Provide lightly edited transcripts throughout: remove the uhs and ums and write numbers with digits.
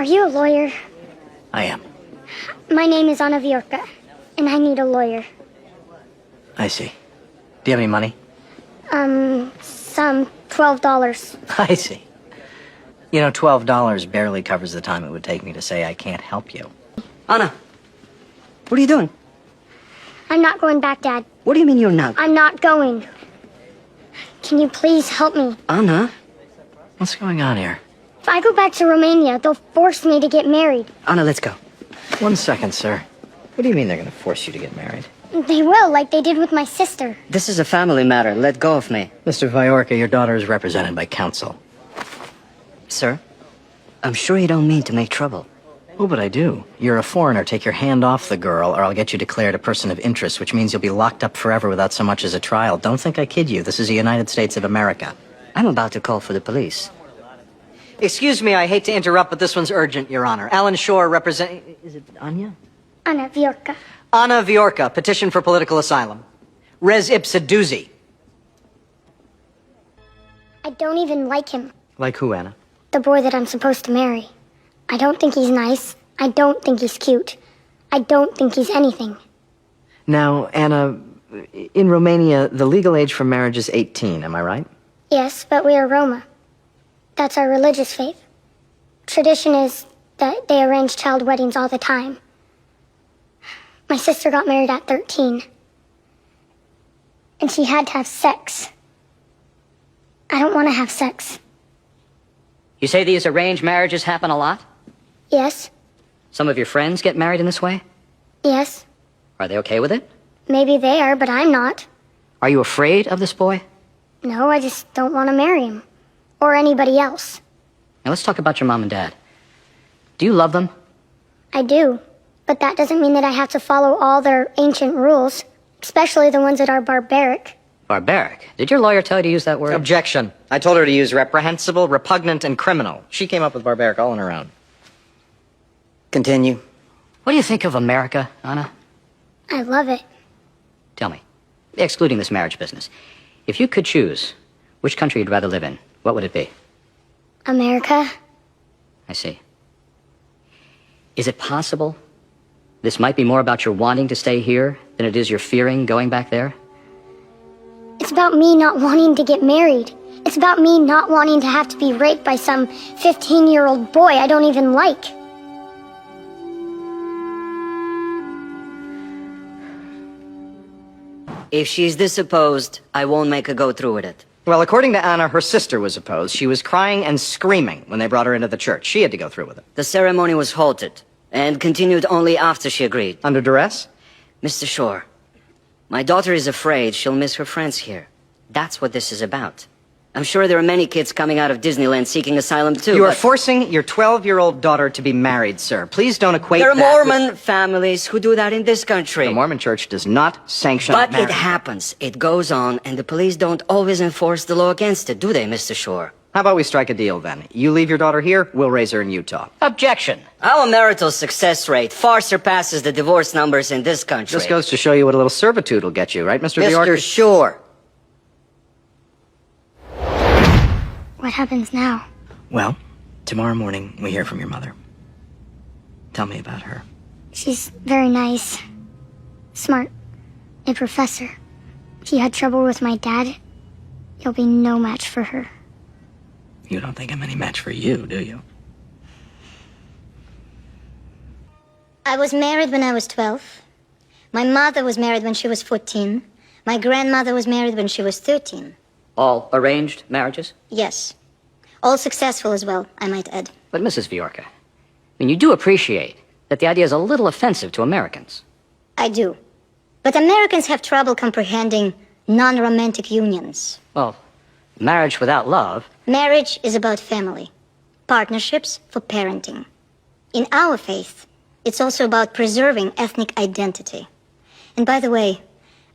Are you a lawyer? I am. My name is Vjorka, and I need a lawyer. I see. Do you have any money? Some $12. I see. You know, $12 barely covers the time it would take me to say I can't help you. Anna, what are you doing? I'm not going back, Dad. What do you mean you're not? I'm not going. Can you please help me? Anna? What's going on here? If I go back to Romania, they'll force me to get married. Anna, let's go. 1 second, sir. What do you mean they're going to force you to get married? They will, like they did with my sister. This is a family matter. Let go of me. Mr. Vjorka, your daughter is represented by counsel. Sir, I'm sure you don't mean to make trouble. Oh, but I do. You're a foreigner. Take your hand off the girl, or I'll get you declared a person of interest, which means you'll be locked up forever without so much as a trial. Don't think I kid you. This is the United States of America. I'm about to call for the police. Excuse me, I hate to interrupt, but this one's urgent, Your Honor. Alan Shore represent... Is it Anya? Anna Vjorka. Anna Vjorka, petition for political asylum. Res ipsa doozy. I don't even like him. Like who, Anna? The boy that I'm supposed to marry. I don't think he's nice. I don't think he's cute. I don't think he's anything. Now, Anna, in Romania, the legal age for marriage is 18, am I right? Yes, but we are Roma. That's our religious faith. Tradition is that they arrange child weddings all the time. My sister got married at 13. And she had to have sex. I don't want to have sex. You say these arranged marriages happen a lot? Yes. Some of your friends get married in this way? Yes. Are they okay with it? Maybe they are, but I'm not. Are you afraid of this boy? No, I just don't want to marry him. Or anybody else. Now let's talk about your mom and dad. Do you love them? I do. But that doesn't mean that I have to follow all their ancient rules, especially the ones that are barbaric. Barbaric? Did your lawyer tell you to use that word? Objection. I told her to use reprehensible, repugnant, and criminal. She came up with barbaric all on her own. Continue. What do you think of America, Anna? I love it. Tell me, excluding this marriage business, if you could choose which country you'd rather live in, what would it be? America? I see. Is it possible this might be more about your wanting to stay here than it is your fearing going back there? It's about me not wanting to get married. It's about me not wanting to have to be raped by some 15-year-old boy I don't even like. If she's this opposed, I won't make her go through with it. Well, according to Anna, her sister was opposed. She was crying and screaming when they brought her into the church. She had to go through with it. The ceremony was halted and continued only after she agreed. Under duress? Mr. Shore, my daughter is afraid she'll miss her friends here. That's what this is about. I'm sure there are many kids coming out of Disneyland seeking asylum too. You are forcing your 12-year-old daughter to be married, sir. Please don't equate There are that Mormon families who do that in this country. The Mormon Church does not sanction But marriage. it happens. It goes on, and the police don't always enforce the law against it, do they, Mr. Shore? How about we strike a deal, then? You leave your daughter here, we'll raise her in Utah. Objection. Our marital success rate far surpasses the divorce numbers in this country. This goes to show you what a little servitude will get you, right, Mr. Vjorka? Mr. Shore. What happens now? Well, tomorrow morning we hear from your mother. Tell me about her. She's very nice. Smart. A professor. If you had trouble with my dad, you'll be no match for her. You don't think I'm any match for you, do you? I was married when I was 12. My mother was married when she was 14. My grandmother was married when she was 13. All arranged marriages? Yes. All successful as well, I might add. But Mrs. Vjorka, I mean, you do appreciate that the idea is a little offensive to Americans. I do. But Americans have trouble comprehending non-romantic unions. Well, marriage without love... Marriage is about family. Partnerships for parenting. In our faith, it's also about preserving ethnic identity. And by the way,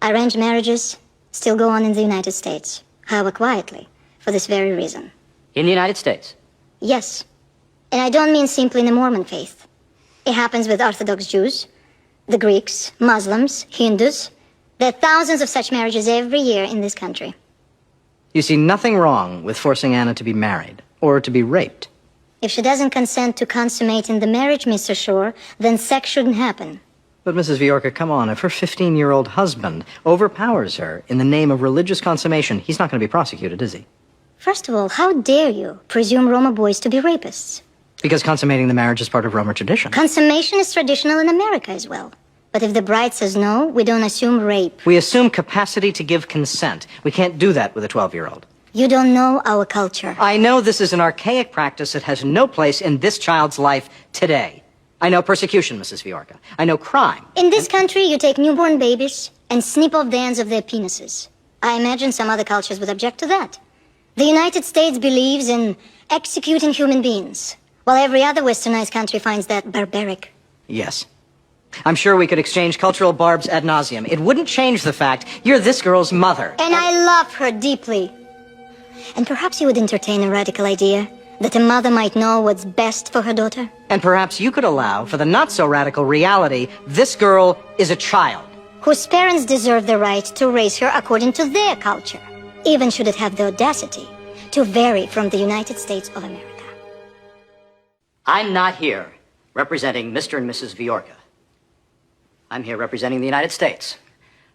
arranged marriages still go on in the United States. However, quietly, for this very reason. In the United States? Yes. And I don't mean simply in the Mormon faith. It happens with Orthodox Jews, the Greeks, Muslims, Hindus. There are thousands of such marriages every year in this country. You see nothing wrong with forcing Anna to be married, or to be raped. If she doesn't consent to consummating the marriage, Mr. Shore, then sex shouldn't happen. But Mrs. Vjorka, come on, if her 15-year-old husband overpowers her in the name of religious consummation, he's not going to be prosecuted, is he? First of all, how dare you presume Roma boys to be rapists? Because consummating the marriage is part of Roma tradition. Consummation is traditional in America as well. But if the bride says no, we don't assume rape. We assume capacity to give consent. We can't do that with a 12-year-old. You don't know our culture. I know this is an archaic practice that has no place in this child's life today. I know persecution, Mrs. Vjorka. I know crime. In this country, you take newborn babies and snip off the ends of their penises. I imagine some other cultures would object to that. The United States believes in executing human beings, while every other westernized country finds that barbaric. Yes. I'm sure we could exchange cultural barbs ad nauseum. It wouldn't change the fact you're this girl's mother. And I love her deeply. And perhaps you would entertain a radical idea that a mother might know what's best for her daughter. And perhaps you could allow for the not-so-radical reality this girl is a child. Whose parents deserve the right to raise her according to their culture, even should it have the audacity to vary from the United States of America. I'm not here representing Mr. and Mrs. Vjorka. I'm here representing the United States,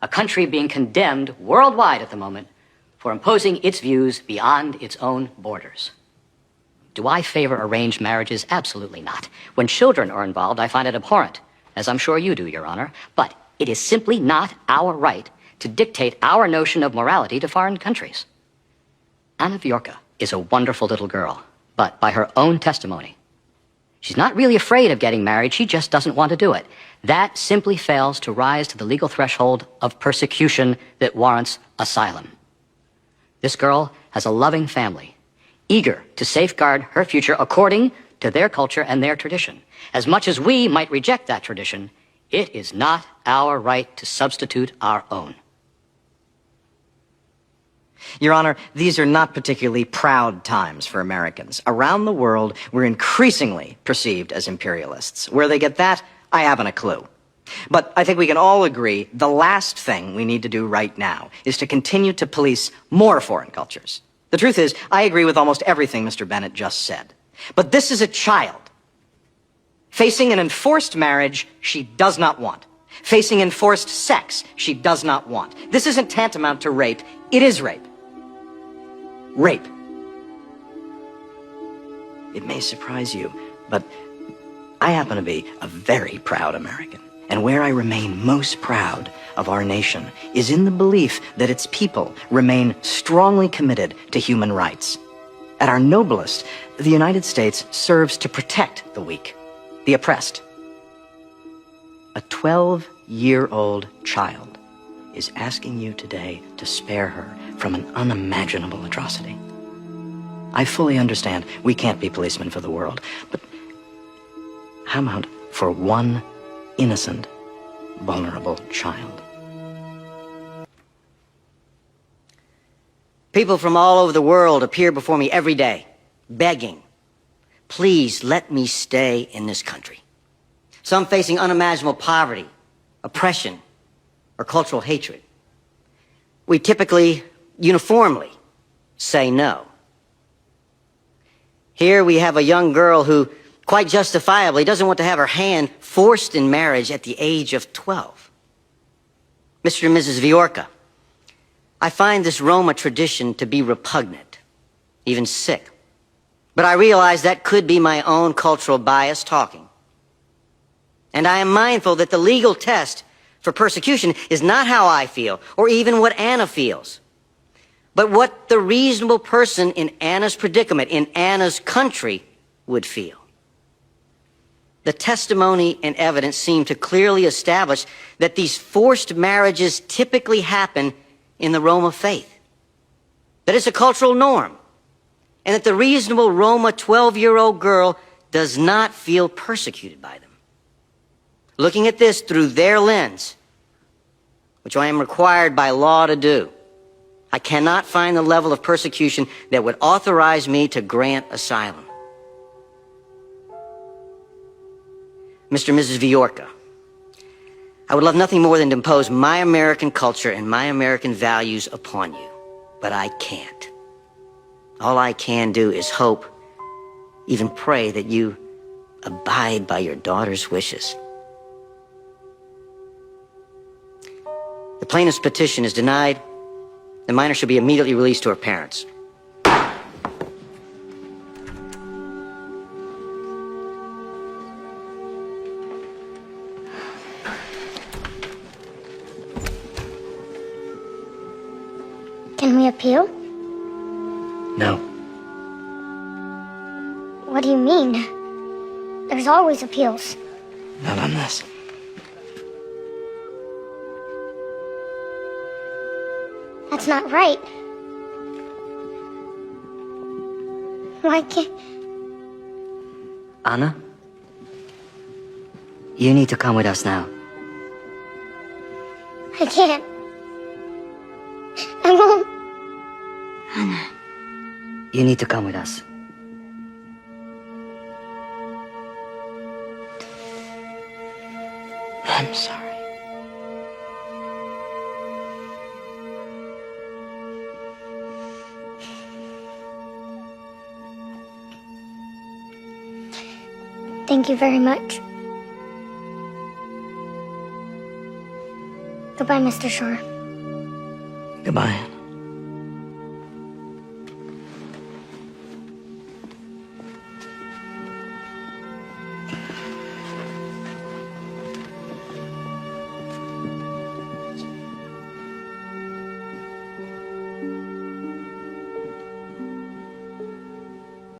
a country being condemned worldwide at the moment for imposing its views beyond its own borders. Do I favor arranged marriages? Absolutely not. When children are involved, I find it abhorrent, as I'm sure you do, Your Honor. But it is simply not our right to dictate our notion of morality to foreign countries. Anna Vjorka is a wonderful little girl, but by her own testimony, she's not really afraid of getting married, she just doesn't want to do it. That simply fails to rise to the legal threshold of persecution that warrants asylum. This girl has a loving family, eager to safeguard her future according to their culture and their tradition. As much as we might reject that tradition, it is not our right to substitute our own. Your Honor, these are not particularly proud times for Americans. Around the world, we're increasingly perceived as imperialists. Where they get that, I haven't a clue. But I think we can all agree the last thing we need to do right now is to continue to police more foreign cultures. The truth is, I agree with almost everything Mr. Bennett just said. But this is a child facing an enforced marriage she does not want, facing enforced sex she does not want. This isn't tantamount to rape. It is rape. Rape. It may surprise you, but I happen to be a very proud American. And where I remain most proud of our nation is in the belief that its people remain strongly committed to human rights. At our noblest, the United States serves to protect the weak, the oppressed. A 12-year-old child is asking you today to spare her from an unimaginable atrocity. I fully understand we can't be policemen for the world, but how about for one innocent, vulnerable child? People from all over the world appear before me every day, begging, please let me stay in this country. Some facing unimaginable poverty, oppression, or cultural hatred. We typically, uniformly, say no. Here we have a young girl who, quite justifiably, doesn't want to have her hand forced in marriage at the age of 12. Mr. and Mrs. Vjorka, I find this Roma tradition to be repugnant, even sick. But I realize that could be my own cultural bias talking. And I am mindful that the legal test for persecution is not how I feel, or even what Anna feels, but what the reasonable person in Anna's predicament, in Anna's country, would feel. The testimony and evidence seem to clearly establish that these forced marriages typically happen in the Roma faith, that it's a cultural norm, and that the reasonable Roma 12-year-old girl does not feel persecuted by them. Looking at this through their lens, which I am required by law to do, I cannot find the level of persecution that would authorize me to grant asylum. Mr. and Mrs. Vjorka, I would love nothing more than to impose my American culture and my American values upon you, but I can't. All I can do is hope even pray that you abide by your daughter's wishes. The plaintiff's petition is denied. The minor should be immediately released to her parents. Can we appeal? No. What do you mean? There's always appeals. Not on this. That's not right. Why can't... Anna? You need to come with us now. I can't. I won't. You need to come with us. I'm sorry. Thank you very much. Goodbye, Mr. Shore. Goodbye.